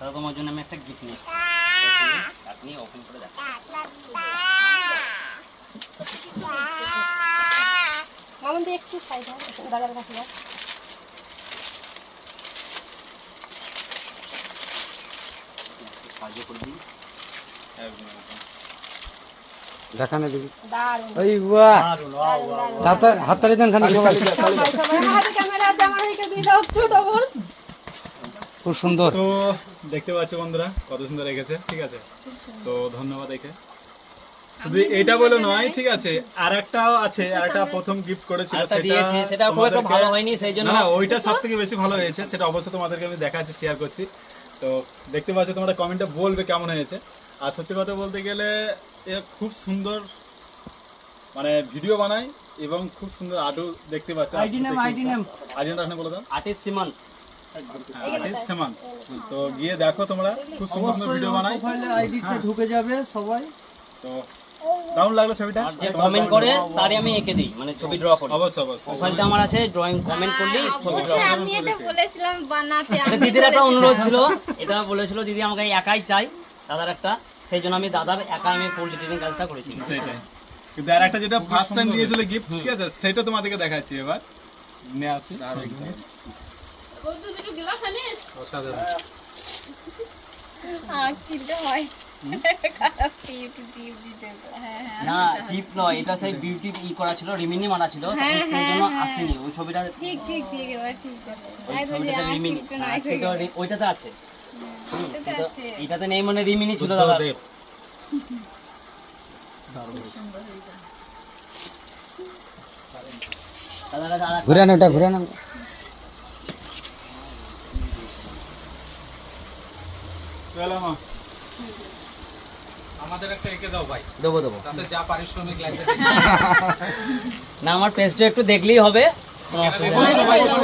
দাদা তোমার জন্য আমি একটা গিফট নিয়েছি, আপনি ওপেন করে দেখেন। মামুন দিয়ে একটু সাইড হয়, দাদার কাছে যাও। সাহায্য করে দিন। দেখানে দেখি। দারুণ ওই বাহ, দারুণ, দারুণ। তাতে হাততালি দেন খালি সবাই। সবাই সবাই হাতে ক্যামেরা আছে, আমার হইকে দিয়ে দাও একটু ডবল। খুব সুন্দর। তো দেখতে পাচ্ছ বন্ধুরা কত সুন্দর রেখেছে, ঠিক আছে, তো ধন্যবাদ একে। শুধু এটা বলে নয়, ঠিক আছে, আর একটাও আছে, আর একটা প্রথম গিফট করেছিল, আরেকটা দিয়েছি, সেটা খুব একটা ভালো হয়নি, সেই জন্য না না ওইটা সব থেকে বেশি ভালো হয়েছে, সেটা অবশ্যই তোমাদেরকে আমি দেখাচ্ছি, শেয়ার করছি। তো দেখতে পাচ্ছ, তোমরা কমেন্টে বলবে কেমন হয়েছে। আর সত্যি কথা বলতে গেলে এ খুব সুন্দর মানে ভিডিও বানায় এবং খুব সুন্দর আর্টও দেখতে পাচ্ছ। আইডিটা বলে দাও। আর্টিস্ট সিমান। আর্টিস্ট সেমান। তো গিয়ে দেখো তোমরা, খুব সুন্দর সুন্দর ভিডিও বানায়। আইডিতে ঢুকে যাবে সবাই। তো কেমন লাগলো ছবিটা? আর যে কমেন্ট করে তারই আমি এঁকে দিই, মানে ছবি ড্র করি। অবশ্যই অবশ্যই। প্রোফাইলটা আমার আছে, ড্রয়িং কমেন্ট করলেই ছবি ড্র করি। আমি এটা বলেছিলাম বানাতে, এটা দিদির একটা অনুরোধ ছিল, এটা বলেছিল দিদি আমাকে একাই চাই দাদার একটা, সেই জন্য আমি দাদার একা আমি ফুল ডিটেইলিং কাজটা করেছি। সেটাই। কিন্তু আর একটা যেটা ফার্স্ট টাইম দিয়েছিল গিফট, ঠিক আছে, সেটা তোমাদেরকে দেখাচ্ছি এবার। নিয়ে আসি। কিনতে হয় খারাপ ইউটিউব দিতে। হ্যাঁ হ্যাঁ না টিপ নয়, এটা সেই বিউটি ই করা ছিল, রিমিনি মারা ছিল, তখন সেই জন্য আসেনি ওই ছবিটা। ঠিক ঠিক ঠিক, এবার ঠিক আছে। ওই আই বলি ছবিটাতে আর রিমিনি, একটু নাই হয়ে গেল। ওইটাতে আছে, এটা আছে। এটাতে নেই, মানে রিমিনি ছিল দাদা। দাদার কাছে আর একটা- ঘুরে না, ওটা ঘুরে না। চলো মা, আমাদের একটা এঁকে দাও ভাই, দেবো দেবো। তাতে যা পারিশ্রমিক লাগে। না আমার পেজটা একটু দেখলেই হবে, কোনো অসুবিধা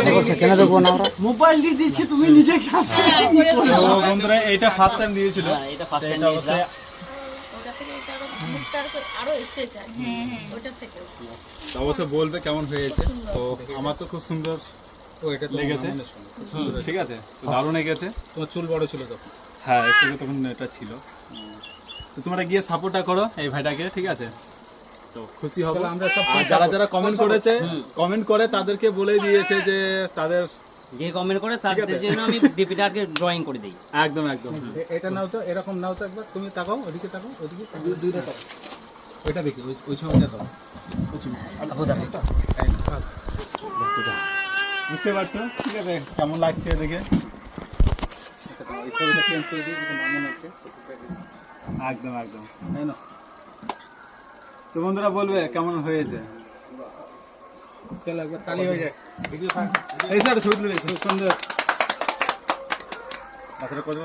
নেই। কেন দেখবো না আমরা? মোবাইল দিয়ে দিচ্ছি, তুমি নিজে তো বন্ধুরা এইটা ফার্স্ট টাইম দিয়েছিল, হ্যাঁ, এটা ফার্স্ট টাইম এটা অবশ্যই তো অবশ্যই বলবে কেমন হয়েছে। তো আমার তো খুব সুন্দর লেগেছে, ঠিক আছে, তো দারুণ লেগেছে। তোমার চুল বড় ছিল তখন? হ্যাঁ একটু তখন এটা ছিল। তো তোমরা গিয়ে সাপোর্টটা করো এই ভাইটাকে, ঠিক আছে, তো খুশি হবো। আর যারা যারা কমেন্ট করেছে, কমেন্ট করে তাদেরকে বলে দিয়েছে যে তাদের যে কমেন্ট করে তাদের জন্য আমি ডিপিটাকে ড্রয়িং করে দিই। একদম একদম এটা নাও তো, এরকম নাও তো একবার, তুমি তাকাও ওদিকে, তাকাও ওদিকে, দুইটা তাকাও, ওইটা দেখি, ওই ছবিটা দাও। বুঝতে পারছো, ঠিক আছে, কেমন লাগছে দেখে? এই ছবিটা চেঞ্জ করে দিই, যেটা মামুন আছে একদম একদম। তাই না? তো বন্ধুরা বলবে কেমন হয়েছে। চলো একবার তালি হয়ে যায়, ভিডিও এই স্যার ছবি তুলে খুব সুন্দর। আসলে কথা